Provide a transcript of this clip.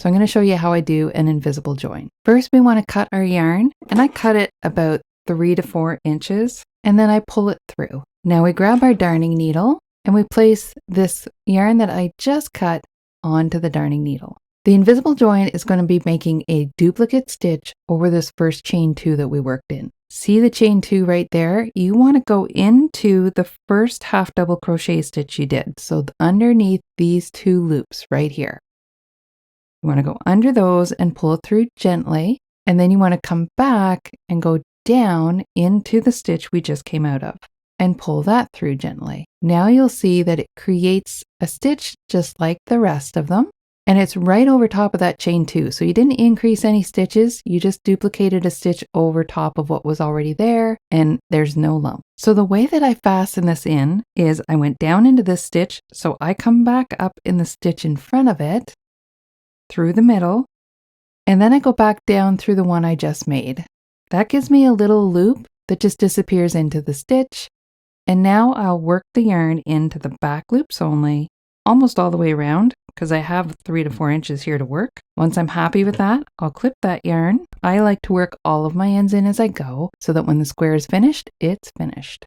So I'm going to show you how I do an invisible join. First, we want to cut our yarn, and I cut it about 3 to 4 inches, and then I pull it through. Now we grab our darning needle and we place this yarn that I just cut onto the darning needle. The invisible join is going to be making a duplicate stitch over this first chain 2 that we worked in. See the chain 2 right there? You want to go into the first half double crochet stitch you did. So underneath these 2 loops right here. You want to go under those and pull it through gently. And then you want to come back and go down into the stitch we just came out of and pull that through gently. Now you'll see that it creates a stitch just like the rest of them. And it's right over top of that chain 2. So you didn't increase any stitches. You just duplicated a stitch over top of what was already there, and there's no lump. So the way that I fasten this in is I went down into this stitch. So I come back up in the stitch in front of it through the middle, and then I go back down through the one I just made. That gives me a little loop that just disappears into the stitch. And now I'll work the yarn into the back loops only, almost all the way around, because I have 3 to 4 inches here to work. Once I'm happy with that, I'll clip that yarn. I like to work all of my ends in as I go so that when the square is finished, it's finished.